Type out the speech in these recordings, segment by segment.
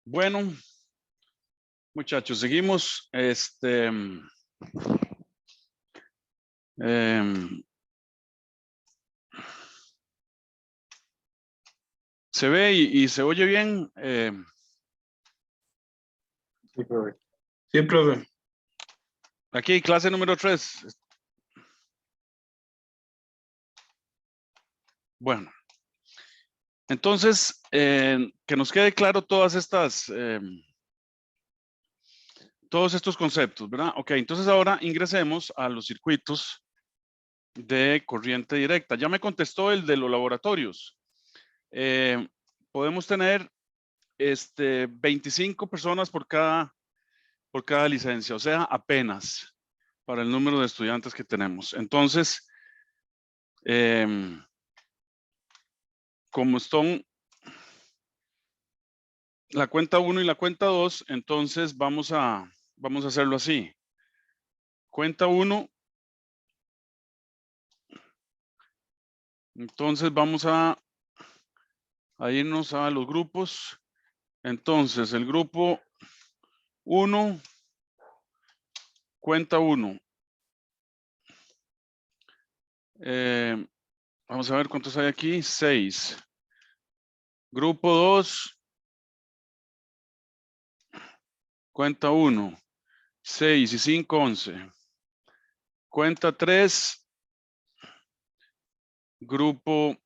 Bueno, muchachos, seguimos. Se ve y se oye bien. Sí, profe. Sí, profe. Aquí, clase número 3. Bueno, entonces, que nos quede claro todas estas, todos estos conceptos, ¿verdad? Ok, entonces ahora ingresemos a los circuitos de corriente directa. Ya me contestó el de los laboratorios. Podemos tener 25 personas por cada licencia, o sea, apenas para el número de estudiantes que tenemos. Entonces, como están la cuenta 1 y la cuenta 2, entonces vamos a hacerlo así. Cuenta 1. Entonces vamos a irnos a los grupos. Entonces, el grupo 1, cuenta 1. Vamos a ver cuántos hay aquí. 6. Grupo 2, cuenta 1. 6 y 5, 11. Cuenta 3, grupo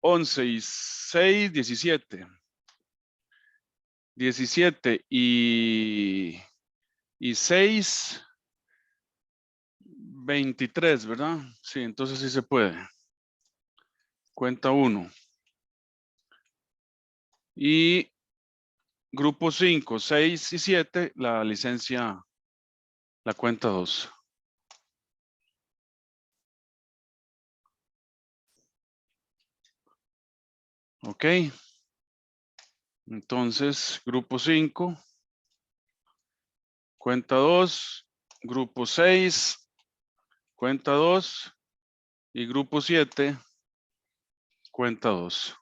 11 y 6, 17. 17 y 6, 23, ¿verdad? Sí, entonces sí se puede. Cuenta 1. Y grupo 5, 6 y 7, la licencia, la cuenta 2. Ok. Entonces, grupo 5, cuenta 2, grupo 6, cuenta 2 y grupo 7, cuenta 2.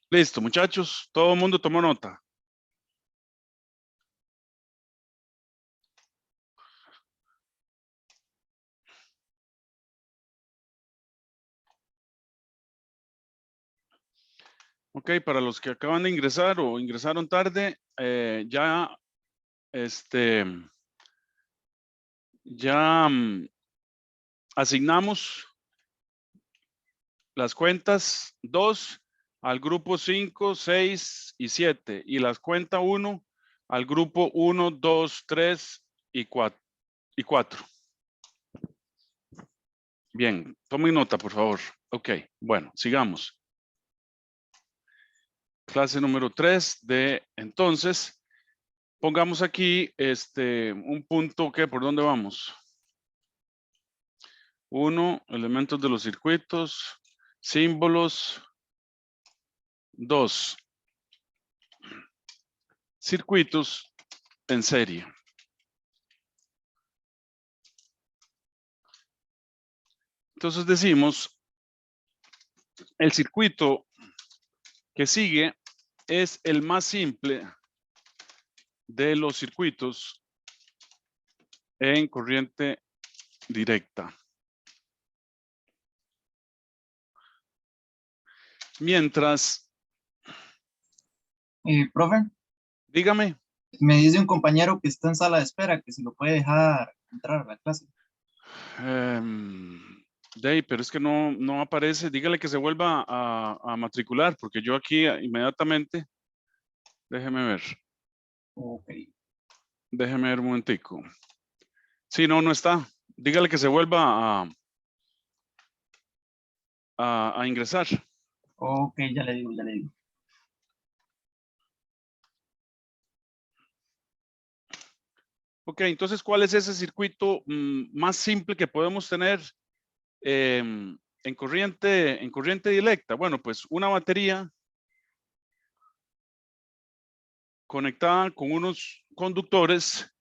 Listo, muchachos. Todo el mundo tomó nota. Ok, para los que acaban de ingresar o ingresaron tarde, ya asignamos las cuentas 2 al grupo 5, 6 y 7 y las cuentas 1 al grupo 1, 2, 3 y 4. Bien, tomen nota, por favor. Ok, bueno, sigamos. Clase número 3 de entonces. Pongamos aquí un punto que por dónde vamos. 1, elementos de los circuitos, símbolos. 2, circuitos en serie. Entonces decimos, el circuito que sigue es el más simple de los circuitos en corriente directa. Mientras, Profe, dígame. me dice un compañero que está en sala de espera, que si lo puede dejar entrar a la clase. Pero es que no aparece. Dígale que se vuelva a matricular, porque yo aquí inmediatamente, déjeme ver. Ok. Déjeme ver un momentico. Sí, no está. Dígale que se vuelva a ingresar. Ok, ya le digo, ya le digo. Ok, entonces, ¿cuál es ese circuito más simple que podemos tener en corriente directa? Bueno, pues una batería conectada con unos conductores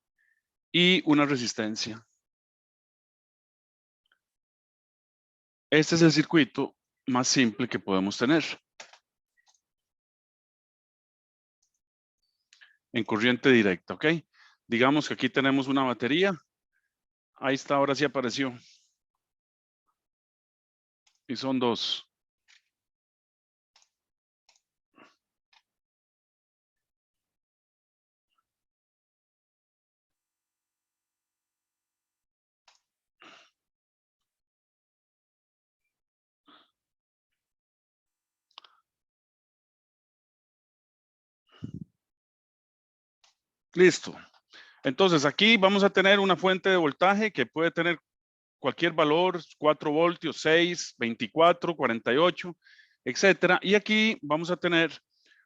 y una resistencia. Este es el circuito más simple que podemos tener. en corriente directa, ¿ok? Digamos que aquí tenemos una batería. Ahí está, ahora sí apareció. Y son dos. Listo. Entonces aquí vamos a tener una fuente de voltaje que puede tener cualquier valor, 4 voltios, 6, 24, 48, etcétera. Y aquí vamos a tener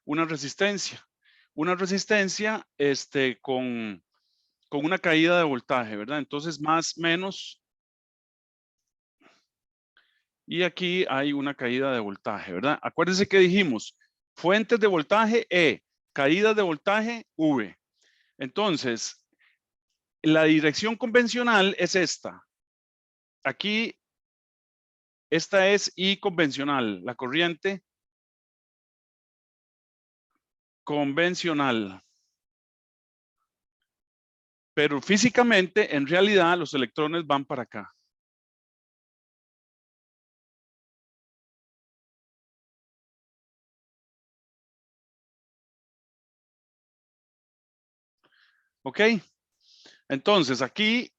una resistencia. Una resistencia con una caída de voltaje, ¿verdad? Entonces más, menos. Y aquí hay una caída de voltaje, ¿verdad? Acuérdense que dijimos fuentes de voltaje E, caídas de voltaje V. Entonces, la dirección convencional es esta. Aquí, esta es I convencional, la corriente convencional. Pero físicamente, en realidad, los electrones van para acá. ¿Ok? Entonces, aquí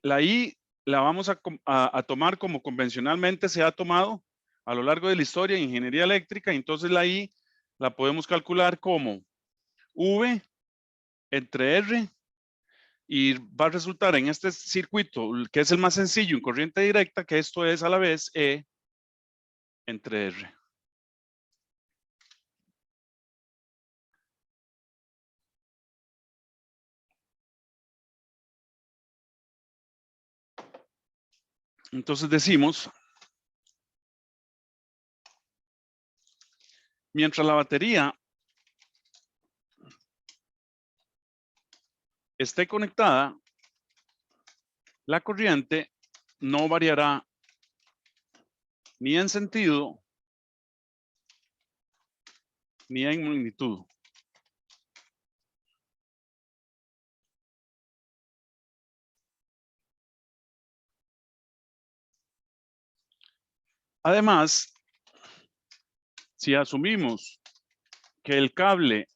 la I la vamos a tomar como convencionalmente se ha tomado a lo largo de la historia en ingeniería eléctrica. Entonces, la I la podemos calcular como V entre R y va a resultar en este circuito, que es el más sencillo en corriente directa, que esto es a la vez E entre R. Entonces decimos, mientras la batería esté conectada, la corriente no variará ni en sentido ni en magnitud. Además, si asumimos que el cable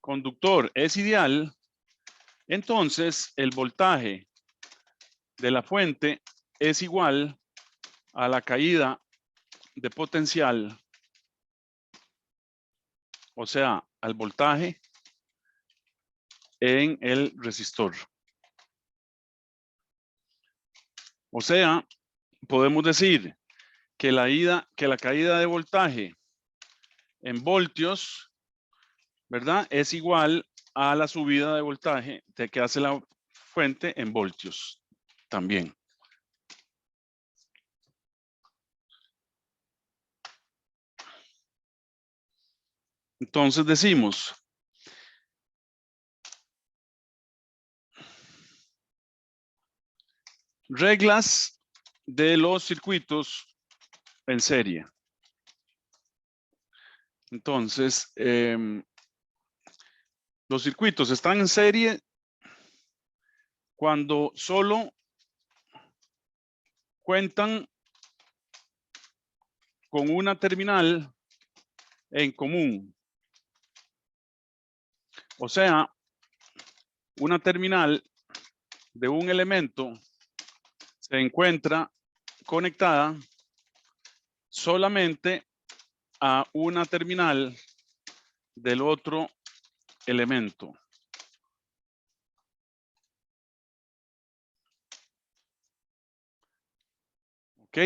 conductor es ideal, entonces el voltaje de la fuente es igual a la caída de potencial, o sea, al voltaje en el resistor. O sea, podemos decir que la caída de voltaje en voltios, ¿verdad? Es igual a la subida de voltaje que hace la fuente en voltios también. Entonces decimos, reglas de los circuitos en serie. Entonces, los circuitos están en serie cuando solo cuentan con una terminal en común. O sea, una terminal de un elemento se encuentra conectada solamente a una terminal del otro elemento. ¿Ok?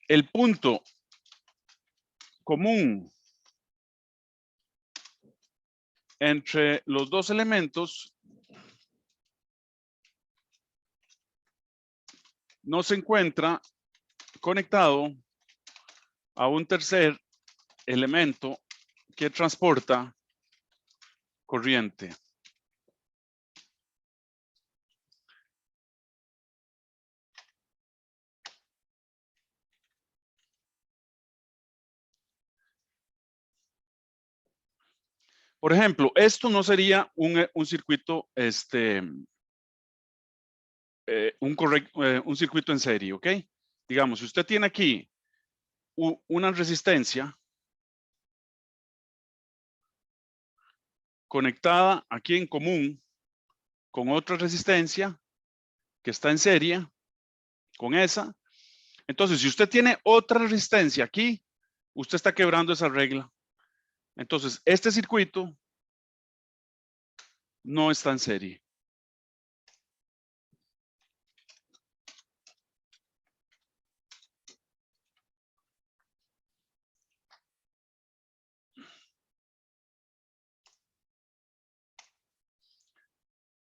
El punto común entre los dos elementos no se encuentra conectado a un tercer elemento que transporta corriente. Por ejemplo, esto no sería un circuito, un circuito en serie, ¿ok? Digamos, si usted tiene aquí una resistencia conectada aquí en común con otra resistencia que está en serie con esa, entonces si usted tiene otra resistencia aquí, usted está quebrando esa regla. Entonces, este circuito no está en serie.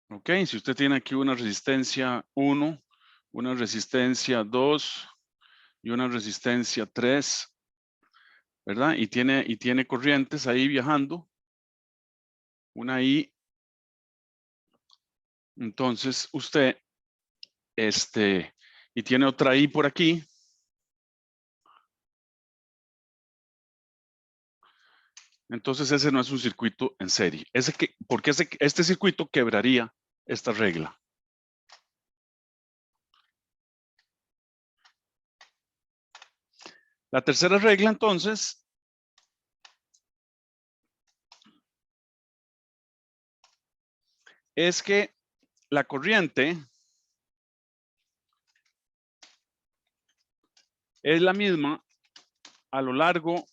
Ok, si usted tiene aquí una resistencia 1, una resistencia 2 y una resistencia 3, ¿verdad? Y tiene corrientes ahí viajando, una ahí. Entonces usted, y tiene otra ahí por aquí. Entonces ese no es un circuito en serie. Porque este circuito quebraría esta regla. La tercera regla, entonces, es que la corriente es la misma a lo largo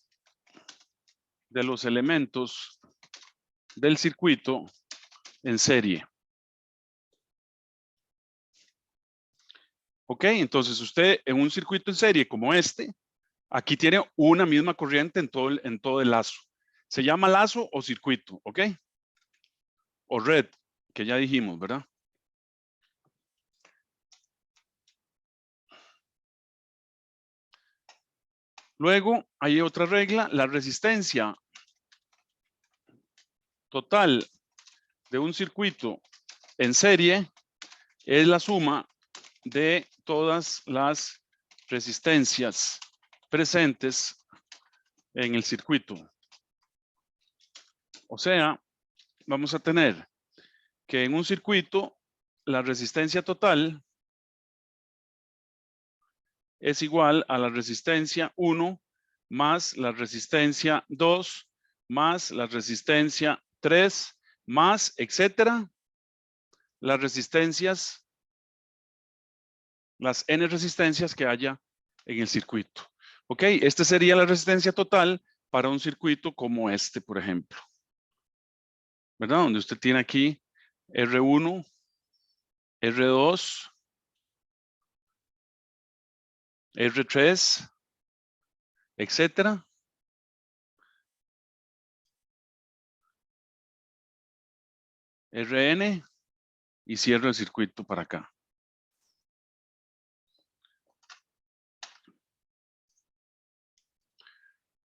de los elementos del circuito en serie. Ok, entonces usted en un circuito en serie como este, aquí tiene una misma corriente en todo el lazo. Se llama lazo o circuito, ¿ok? O red, que ya dijimos, ¿verdad? Luego hay otra regla, la resistencia total de un circuito en serie es la suma de todas las resistencias presentes en el circuito. O sea, vamos a tener que en un circuito la resistencia total es igual a la resistencia 1 más la resistencia 2 más la resistencia 3 más, etcétera, las resistencias, las n resistencias que haya en el circuito. Ok, esta sería la resistencia total para un circuito como este, por ejemplo. ¿Verdad? Donde usted tiene aquí R1, R2, R3, etcétera. Rn y cierro el circuito para acá.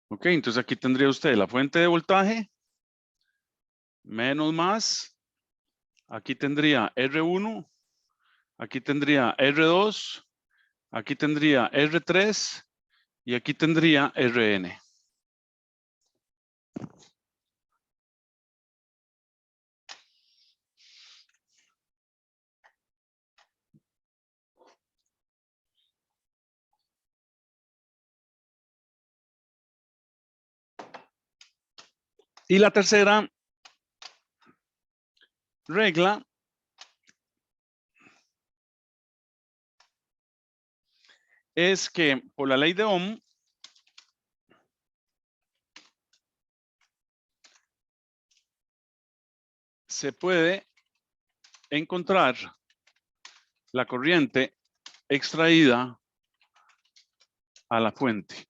Ok, entonces aquí tendría usted la fuente de voltaje, menos más, aquí tendría R1, aquí tendría R2, aquí tendría R3 y aquí tendría Rn. Y la tercera regla es que por la ley de Ohm, se puede encontrar la corriente extraída a la fuente.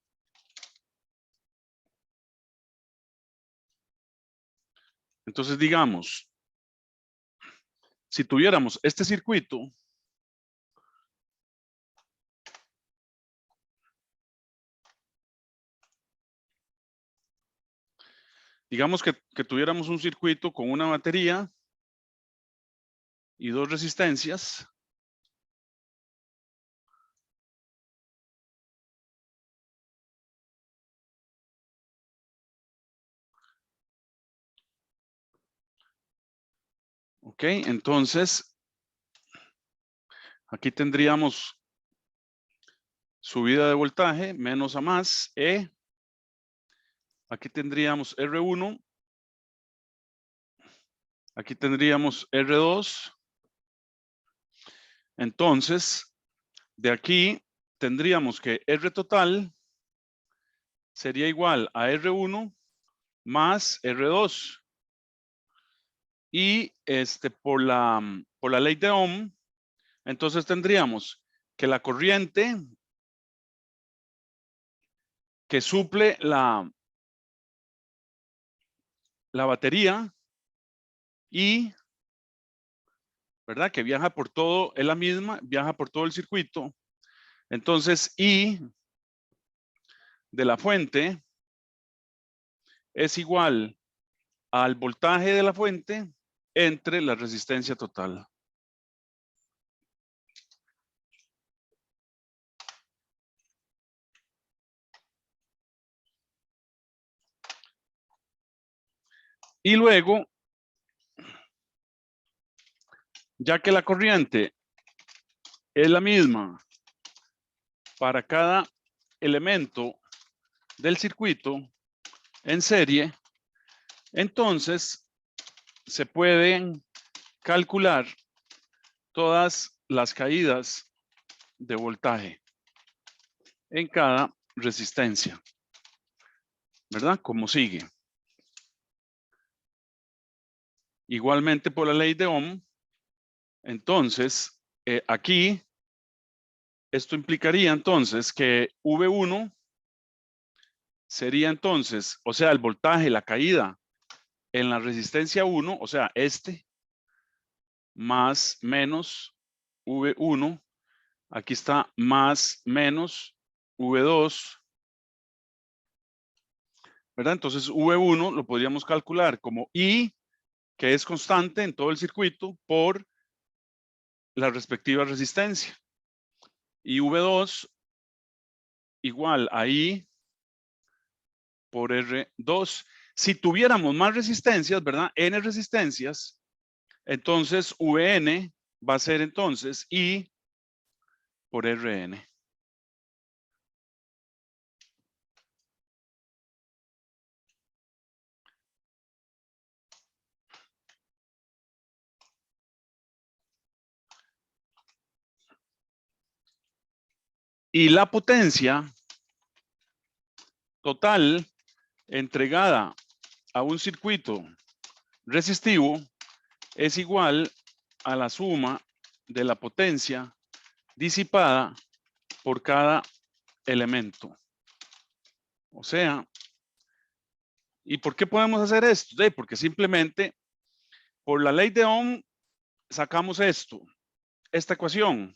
Entonces, digamos, si tuviéramos este circuito, digamos que tuviéramos un circuito con una batería y dos resistencias. Ok, entonces aquí tendríamos subida de voltaje menos a más E. Aquí tendríamos R1. Aquí tendríamos R2. Entonces, de aquí tendríamos que R total sería igual a R1 más R2. Y por la ley de Ohm, entonces tendríamos que la corriente que suple la batería y, ¿verdad? Que viaja por todo, es la misma, viaja por todo el circuito. Entonces, I de la fuente es igual al voltaje de la fuente entre la resistencia total. Y luego, ya que la corriente es la misma para cada elemento del circuito en serie, entonces se pueden calcular todas las caídas de voltaje en cada resistencia, ¿verdad? Como sigue. Igualmente por la ley de Ohm, entonces aquí esto implicaría entonces que V1 sería entonces, o sea, el voltaje, la caída en la resistencia 1, o sea, más menos V1, aquí está más menos V2, ¿verdad? Entonces V1 lo podríamos calcular como I, que es constante en todo el circuito, por la respectiva resistencia. Y V2 igual a I por R2. Si tuviéramos más resistencias, ¿verdad? N resistencias, entonces Vn va a ser entonces I por Rn. Y la potencia total entregada a un circuito resistivo es igual a la suma de la potencia disipada por cada elemento. O sea, ¿y por qué podemos hacer esto? Porque simplemente por la ley de Ohm sacamos esta ecuación.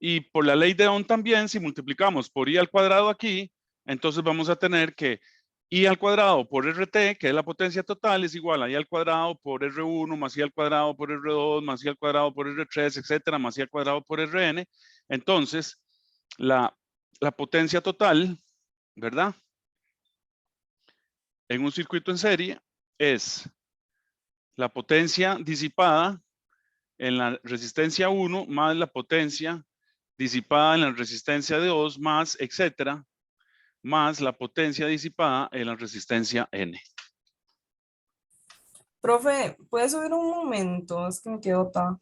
Y por la ley de Ohm también, si multiplicamos por I al cuadrado aquí, entonces vamos a tener que I al cuadrado por RT, que es la potencia total, es igual a I al cuadrado por R1 más I al cuadrado por R2 más I al cuadrado por R3, etcétera, más I al cuadrado por Rn. Entonces, la potencia total, ¿verdad? En un circuito en serie es la potencia disipada en la resistencia 1 más la potencia disipada en la resistencia de 2 más, etcétera, más la potencia disipada en la resistencia N. Profe, ¿puede subir un momento? Es que me quedo tan...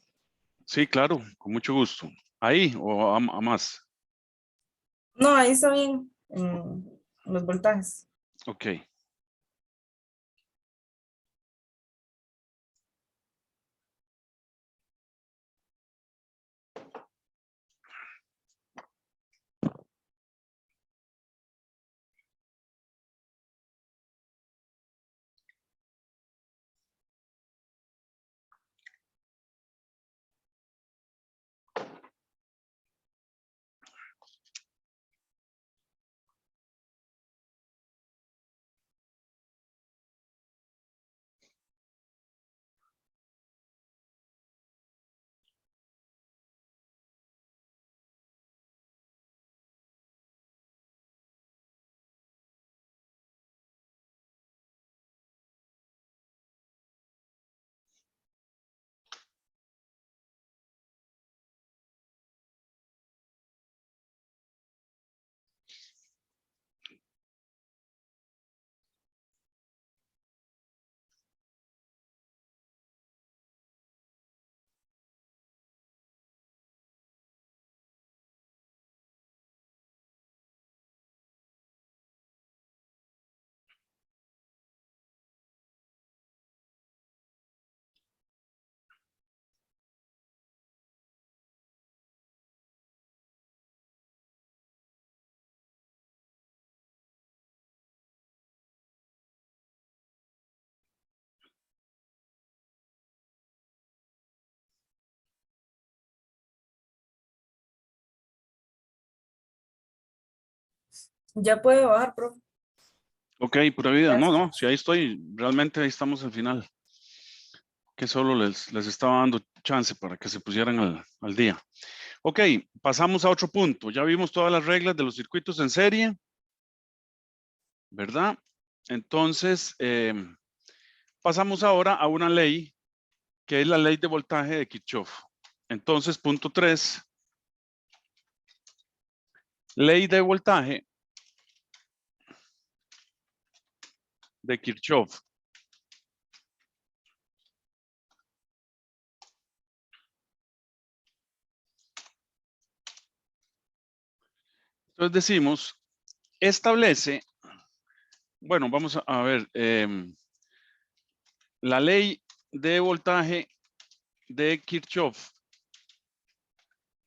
Sí, claro, con mucho gusto. Ahí o a más. No, ahí está bien, en los voltajes. Ok. Ya puede bajar, profe. Ok, pura vida. Ya No, está. no, si ahí estoy, realmente ahí estamos al final. Que solo les estaba dando chance para que se pusieran al día. Ok, pasamos a otro punto. Ya vimos todas las reglas de los circuitos en serie, ¿verdad? Entonces, pasamos ahora a una ley que es la ley de voltaje de Kirchhoff. Entonces, punto 3, ley de voltaje de Kirchhoff. Entonces decimos, establece, bueno, vamos a ver, la ley de voltaje de Kirchhoff,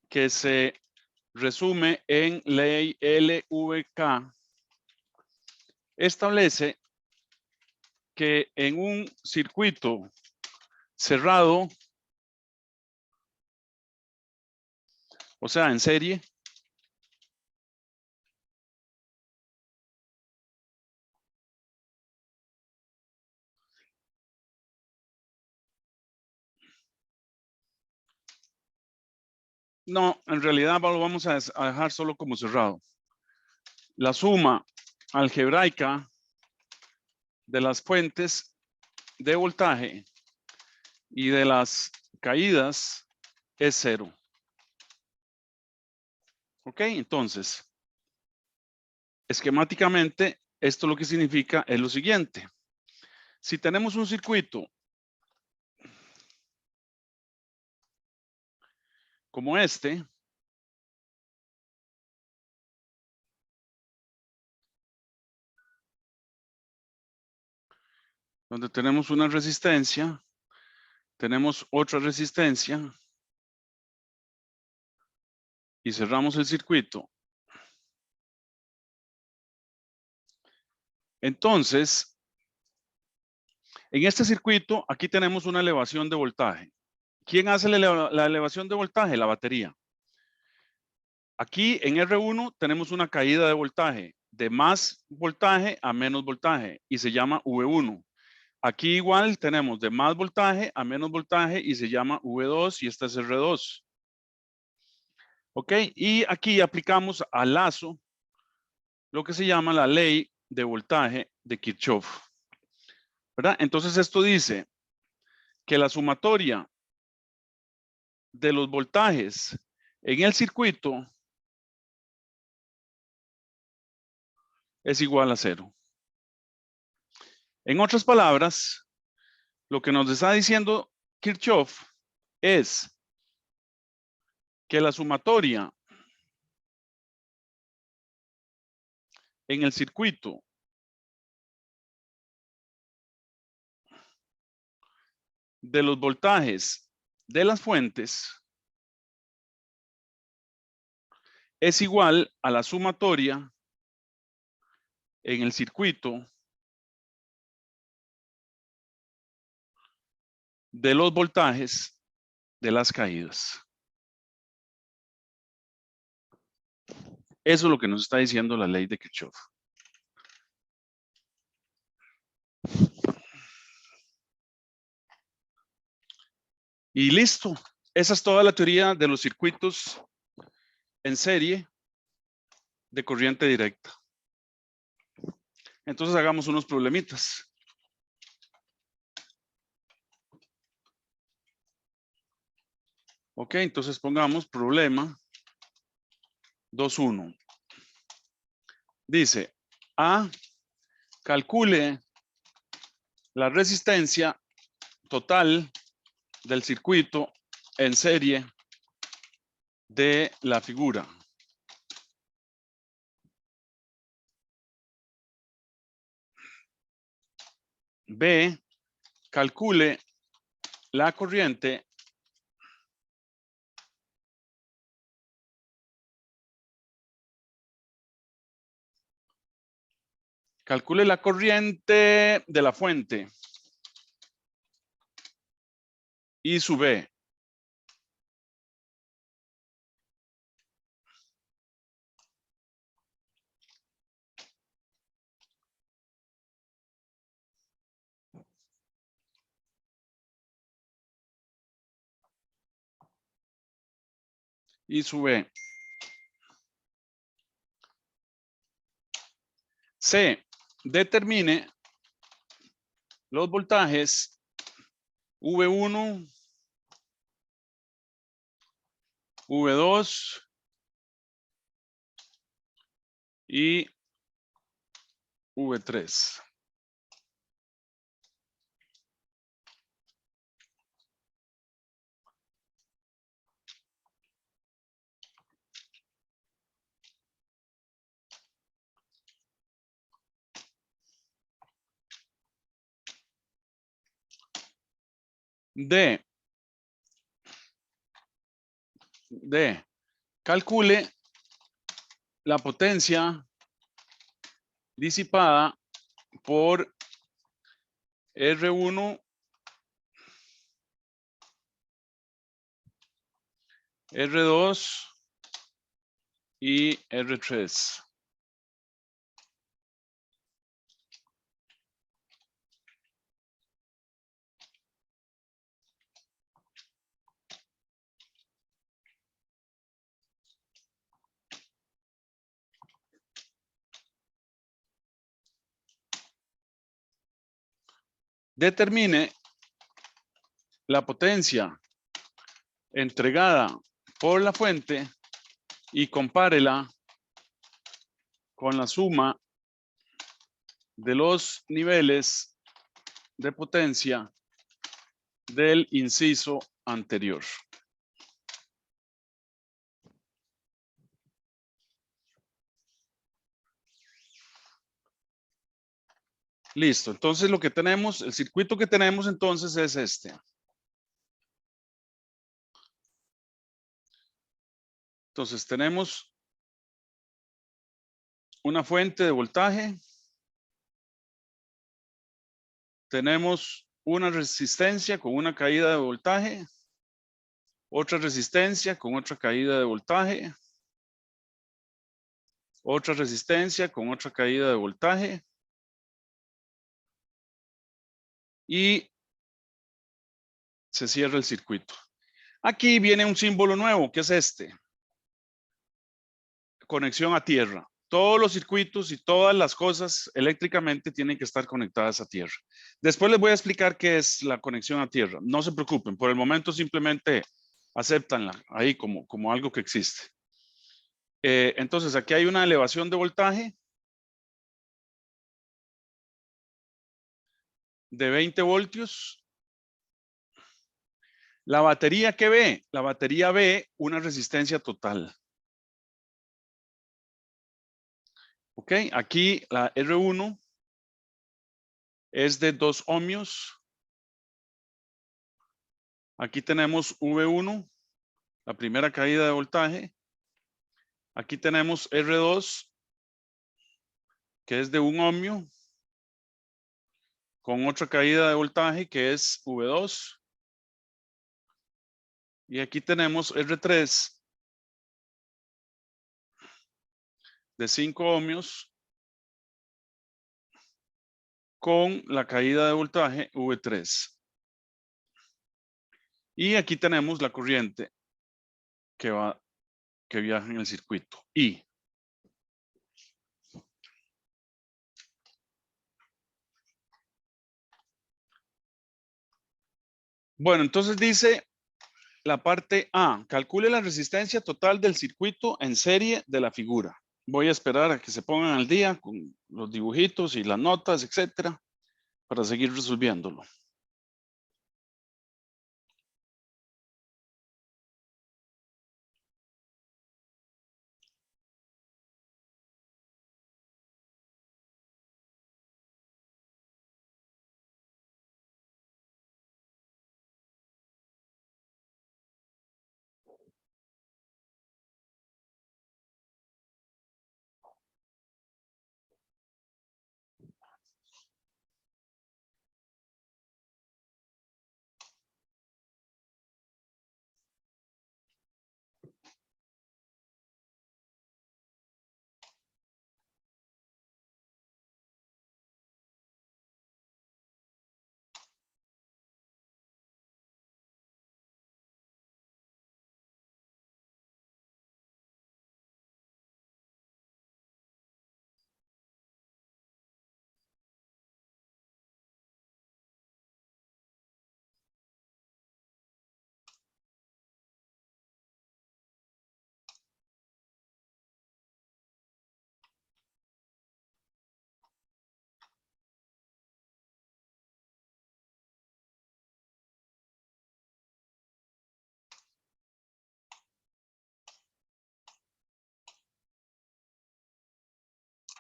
que se resume en ley LVK, establece que en un circuito cerrado, o sea, en serie, no, en realidad lo vamos a dejar solo como cerrado. La suma algebraica de las fuentes de voltaje y de las caídas es 0. Ok, entonces, esquemáticamente, esto lo que significa es lo siguiente. Si tenemos un circuito como este, donde tenemos una resistencia, tenemos otra resistencia y cerramos el circuito. Entonces, en este circuito, aquí tenemos una elevación de voltaje. ¿Quién hace la elevación de voltaje? La batería. Aquí en R1 tenemos una caída de voltaje, de más voltaje a menos voltaje, y se llama V1. Aquí igual tenemos de más voltaje a menos voltaje y se llama V2 y esta es R2. Ok, y aquí aplicamos al lazo lo que se llama la ley de voltaje de Kirchhoff. ¿Verdad? Entonces esto dice que la sumatoria de los voltajes en el circuito es igual a 0. En otras palabras, lo que nos está diciendo Kirchhoff es que la sumatoria en el circuito de los voltajes de las fuentes es igual a la sumatoria en el circuito de los voltajes de las caídas. Eso es lo que nos está diciendo la ley de Kirchhoff. Y listo. Esa es toda la teoría de los circuitos en serie de corriente directa. Entonces hagamos unos problemitas. Ok, entonces pongamos problema 2.1. Dice, A, calcule la resistencia total del circuito en serie de la figura. B, calcule la corriente de la fuente y su B. y su B. C. Determine los voltajes V1, V2 y V3. D. Calcule la potencia disipada por R1, R2 y R3. Determine la potencia entregada por la fuente y compárela con la suma de los niveles de potencia del inciso anterior. Listo, entonces lo que tenemos, el circuito que tenemos entonces es este. Entonces tenemos una fuente de voltaje, tenemos una resistencia con una caída de voltaje, otra resistencia con otra caída de voltaje, otra resistencia con otra caída de voltaje y se cierra el circuito. Aquí viene un símbolo nuevo, que es este. Conexión a tierra. Todos los circuitos y todas las cosas eléctricamente tienen que estar conectadas a tierra. Después les voy a explicar qué es la conexión a tierra. No se preocupen, por el momento simplemente acéptanla ahí como algo que existe. Entonces aquí hay una elevación de voltaje de 20 voltios. La batería que ve, la batería ve una resistencia total. Ok, aquí la R1 es de 2 ohmios. Aquí tenemos V1, la primera caída de voltaje. Aquí tenemos R2, que es de 1 ohmio, con otra caída de voltaje que es V2. Y aquí tenemos R3 de 5 ohmios con la caída de voltaje V3. Y aquí tenemos la corriente que viaja en el circuito. I. Bueno, entonces dice la parte A, calcule la resistencia total del circuito en serie de la figura. Voy a esperar a que se pongan al día con los dibujitos y las notas, etcétera, para seguir resolviéndolo.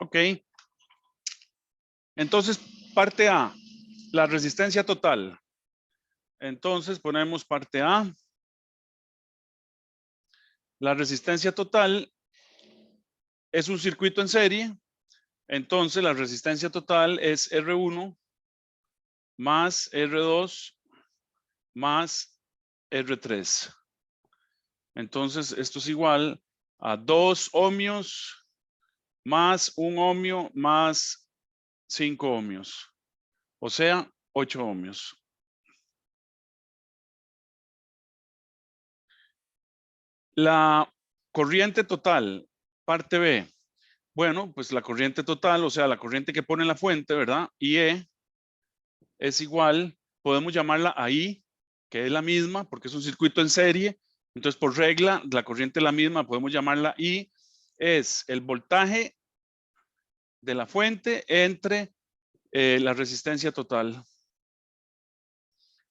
Ok. Entonces, parte A, la resistencia total. Entonces ponemos parte A. La resistencia total es un circuito en serie. Entonces la resistencia total es R1 más R2 más R3. Entonces esto es igual a 2 ohmios más 1 ohmio más 5 ohmios. O sea, 8 ohmios. La corriente total, parte B. Bueno, pues la corriente total, o sea, la corriente que pone en la fuente, ¿verdad? IE es igual, podemos llamarla a I, que es la misma, porque es un circuito en serie. Entonces, por regla, la corriente es la misma, podemos llamarla I. Es el voltaje de la fuente entre la resistencia total.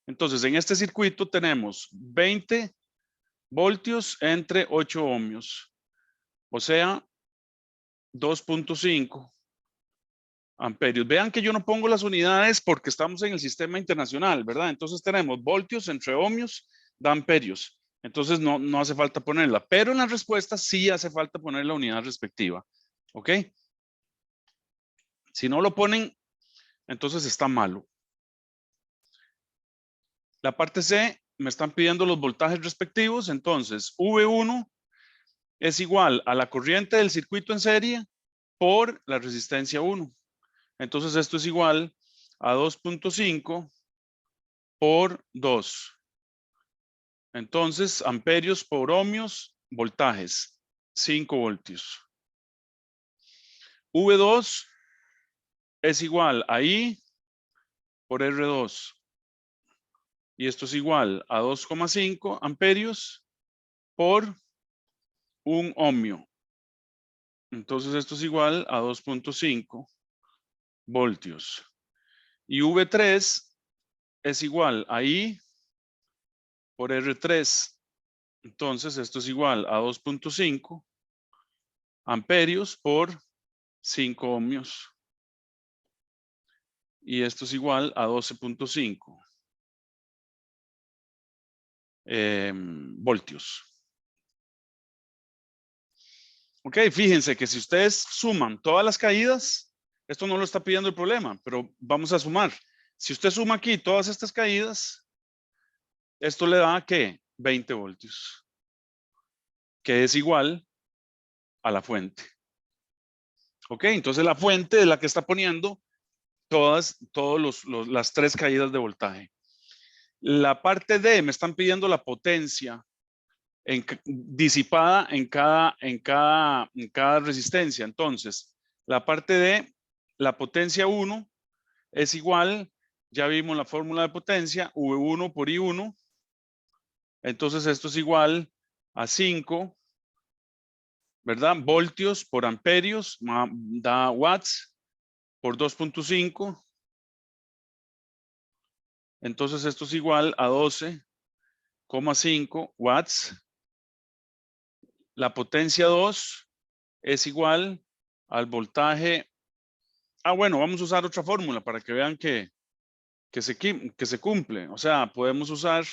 Entonces, en este circuito tenemos 20 voltios entre 8 ohmios, o sea, 2.5 amperios. Vean que yo no pongo las unidades porque estamos en el sistema internacional, ¿verdad? Entonces tenemos voltios entre ohmios, da amperios. Entonces no hace falta ponerla, pero en la respuesta sí hace falta poner la unidad respectiva. ¿Ok? Si no lo ponen, entonces está malo. La parte C, me están pidiendo los voltajes respectivos. Entonces, V1 es igual a la corriente del circuito en serie por la resistencia 1. Entonces, esto es igual a 2.5 por 2. Entonces, amperios por ohmios, voltajes, 5 voltios. V2 es igual a I por R2. Y esto es igual a 2,5 amperios por 1 ohmio. Entonces, esto es igual a 2.5 voltios. Y V3 es igual a I por R3. Entonces, esto es igual a 2.5 amperios por 5 ohmios. Y esto es igual a 12.5 voltios. Ok, fíjense que si ustedes suman todas las caídas, esto no lo está pidiendo el problema, pero vamos a sumar. Si usted suma aquí todas estas caídas, esto le da, ¿qué? 20 voltios, que es igual a la fuente. Ok, entonces la fuente es la que está poniendo todas las 3 caídas de voltaje. La parte D, me están pidiendo la potencia disipada en cada resistencia. Entonces, la parte D, la potencia 1 es igual, ya vimos la fórmula de potencia, V1 por I1. Entonces, esto es igual a 5, ¿verdad? Voltios por amperios, da watts por 2.5. Entonces, esto es igual a 12,5 watts. La potencia 2 es igual al voltaje. Bueno, vamos a usar otra fórmula para que vean que se cumple. O sea, podemos usar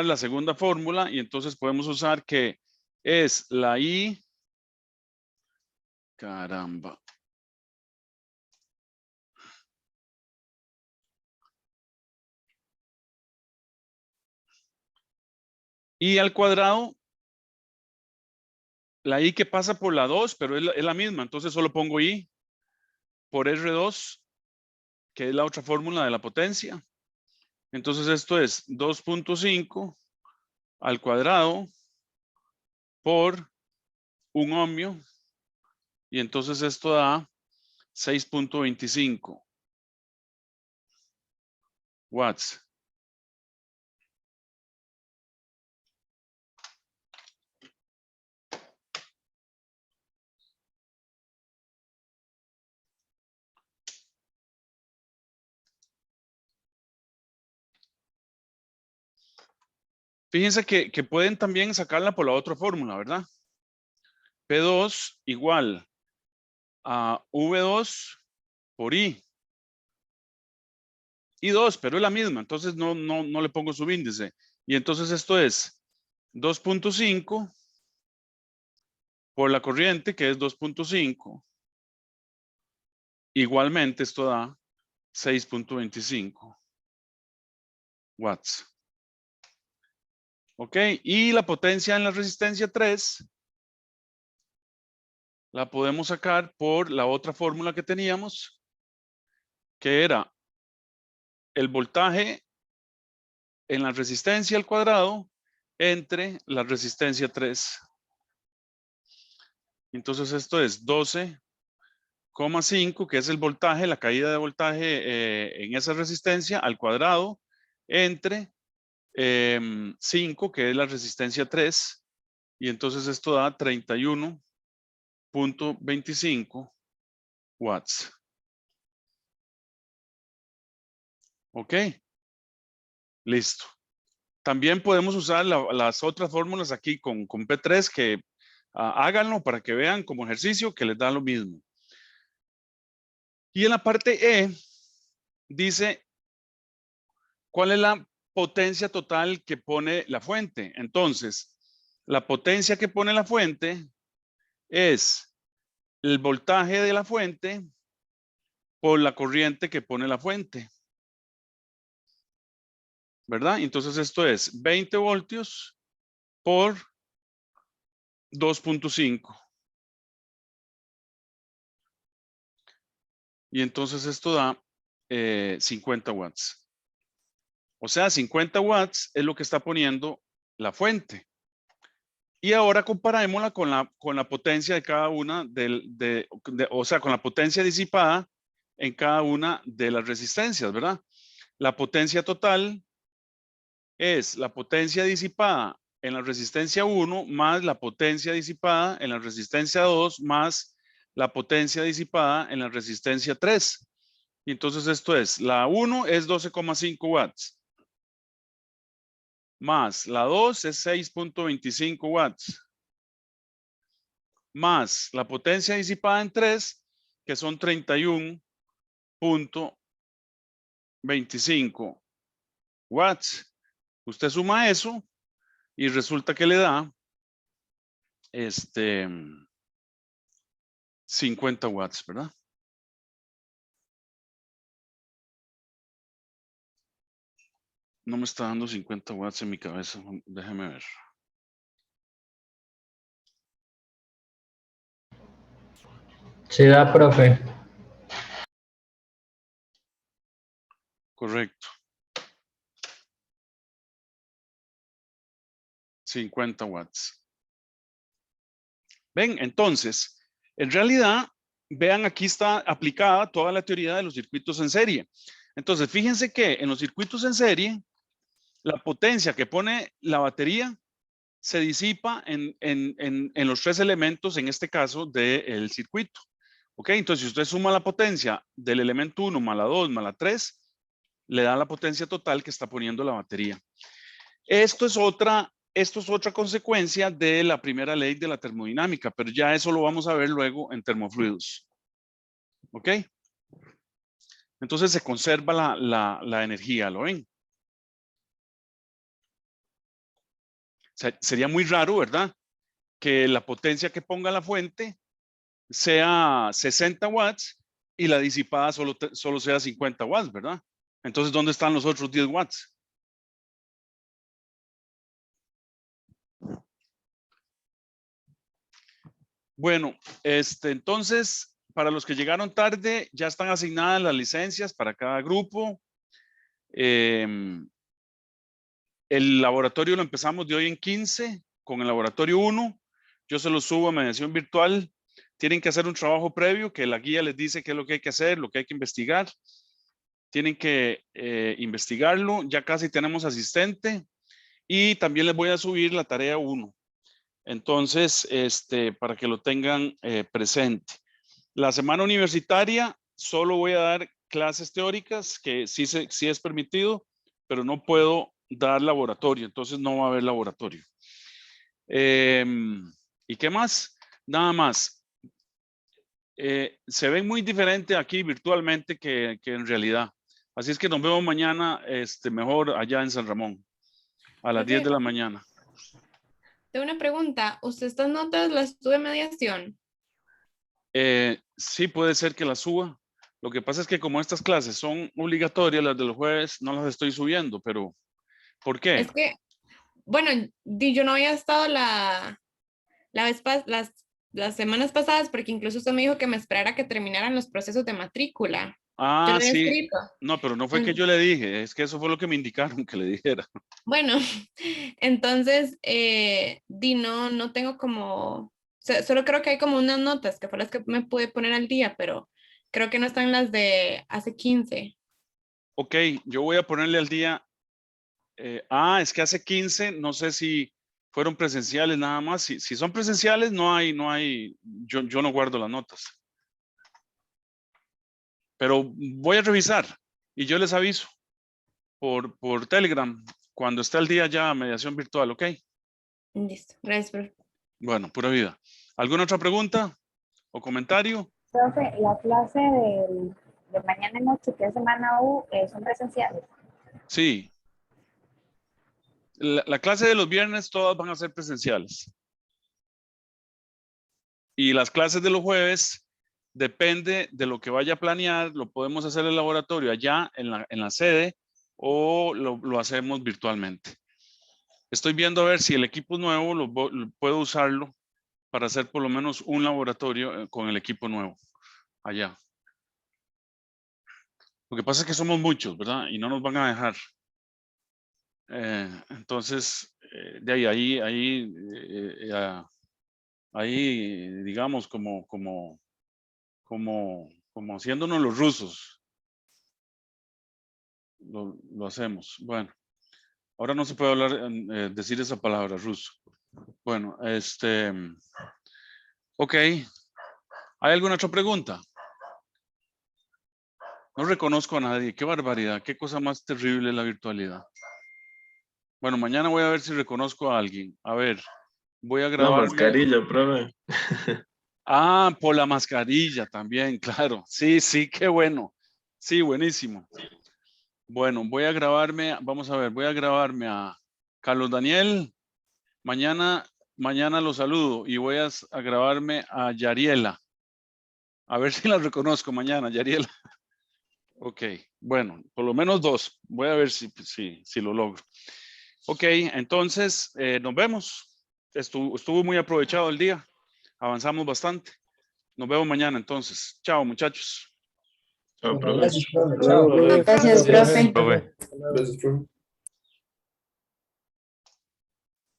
la segunda fórmula y entonces podemos usar que es la I. Caramba. I al cuadrado, la I que pasa por la 2, pero es la misma, entonces solo pongo I por R2, que es la otra fórmula de la potencia. Entonces esto es 2.5 al cuadrado por 1 ohmio y entonces esto da 6.25 watts. Fíjense que pueden también sacarla por la otra fórmula, ¿verdad? P2 igual a V2 por I. I2, pero es la misma, entonces no le pongo subíndice. Y entonces esto es 2.5 por la corriente, que es 2.5. Igualmente esto da 6.25 watts. Ok, y la potencia en la resistencia 3 la podemos sacar por la otra fórmula que teníamos, que era el voltaje en la resistencia al cuadrado entre la resistencia 3. Entonces esto es 12,5, que es el voltaje, la caída de voltaje en esa resistencia al cuadrado, entre 5, que es la resistencia 3, y entonces esto da 31.25 watts. Ok, listo. También podemos usar las otras fórmulas aquí con P3, que háganlo para que vean como ejercicio que les da lo mismo. Y en la parte E dice cuál es la potencia total que pone la fuente. Entonces, la potencia que pone la fuente es el voltaje de la fuente por la corriente que pone la fuente. ¿Verdad? Entonces esto es 20 voltios por 2.5. Y entonces esto da 50 watts. O sea, 50 watts es lo que está poniendo la fuente. Y ahora comparémosla con la potencia de cada una, o sea, con la potencia disipada en cada una de las resistencias, ¿verdad? La potencia total es la potencia disipada en la resistencia 1 más la potencia disipada en la resistencia 2 más la potencia disipada en la resistencia 3. Y entonces esto es, la 1 es 12,5 watts. Más la 2 es 6.25 watts. Más la potencia disipada en 3, que son 31.25 watts. Usted suma eso y resulta que le da 50 watts, ¿verdad? No me está dando 50 watts en mi cabeza. Déjeme ver. Sí da, profe. Correcto. 50 watts. Ven, entonces, en realidad, vean, aquí está aplicada toda la teoría de los circuitos en serie. Entonces, fíjense que en los circuitos en serie, la potencia que pone la batería se disipa en los tres elementos, en este caso, del circuito. ¿Ok? Entonces, si usted suma la potencia del elemento 1 más la 2 más la 3, le da la potencia total que está poniendo la batería. Esto es otra consecuencia de la primera ley de la termodinámica, pero ya eso lo vamos a ver luego en termofluidos. ¿Ok? Entonces se conserva la energía, ¿lo ven? Sería muy raro, ¿verdad? Que la potencia que ponga la fuente sea 60 watts y la disipada solo sea 50 watts, ¿verdad? Entonces, ¿dónde están los otros 10 watts? Bueno, entonces, para los que llegaron tarde, ya están asignadas las licencias para cada grupo. El laboratorio lo empezamos de hoy en 15 con el laboratorio 1. Yo se lo subo a mediación virtual. Tienen que hacer un trabajo previo que la guía les dice qué es lo que hay que hacer, lo que hay que investigar. Tienen que investigarlo. Ya casi tenemos asistente. Y también les voy a subir la tarea 1. Entonces, para que lo tengan presente. La semana universitaria solo voy a dar clases teóricas, que sí es permitido, pero no puedo dar laboratorio, entonces no va a haber laboratorio. ¿Y qué más? Nada más. Se ven muy diferente aquí virtualmente que en realidad. Así es que nos vemos mañana, mejor allá en San Ramón, a las 10 de la mañana. Tengo una pregunta. ¿Usted estas notas las tuve en mediación? Sí, puede ser que las suba. Lo que pasa es que como estas clases son obligatorias, las de los jueves no las estoy subiendo, pero ¿por qué? Es que, bueno, yo no había estado la vez las semanas pasadas porque incluso usted me dijo que me esperara que terminaran los procesos de matrícula. Yo Ah, lo había sí. escrito. No, pero no fue que yo le dije, es que eso fue lo que me indicaron que le dijera. Bueno, entonces, no tengo como, solo creo que hay como unas notas que fueron las que me pude poner al día, pero creo que no están las de hace 15. Ok, yo voy a ponerle al día. Es que hace 15, no sé si fueron presenciales nada más. Si son presenciales, no hay, yo no guardo las notas. Pero voy a revisar y yo les aviso por Telegram cuando esté el día ya mediación virtual, ¿ok? Listo, gracias, profe. Bueno, pura vida. ¿Alguna otra pregunta o comentario? Profe, la clase de mañana y noche, que es semana U, son presenciales. Sí. La clase de los viernes todas van a ser presenciales. Y las clases de los jueves depende de lo que vaya a planear, lo podemos hacer en el laboratorio allá en la sede o lo hacemos virtualmente. Estoy viendo a ver si el equipo nuevo puedo usarlo para hacer por lo menos un laboratorio con el equipo nuevo allá. Lo que pasa es que somos muchos, ¿verdad? Y no nos van a dejar. Entonces, de ahí, digamos, como haciéndonos los rusos. Lo hacemos. Bueno, ahora no se puede hablar, decir esa palabra, ruso. Bueno, ok. ¿Hay alguna otra pregunta? No reconozco a nadie. Qué barbaridad. Qué cosa más terrible la virtualidad. Bueno, mañana voy a ver si reconozco a alguien. A ver, voy a La grabarme. mascarilla, profe. Ah, por la mascarilla también, claro. Sí, qué bueno. Sí, buenísimo. Bueno, voy a grabarme, vamos a ver, voy a grabarme a Carlos Daniel. Mañana lo saludo y voy a grabarme a Yariela. A ver si la reconozco mañana, Yariela. Ok, bueno, por lo menos 2. Voy a ver si lo logro. Ok, entonces nos vemos. Estuvo muy aprovechado el día. Avanzamos bastante. Nos vemos mañana entonces. Chao, muchachos. Chao, profe. Gracias, profe. Hasta luego, Chao. profe. Gracias, profe. Profe. Gracias, profe.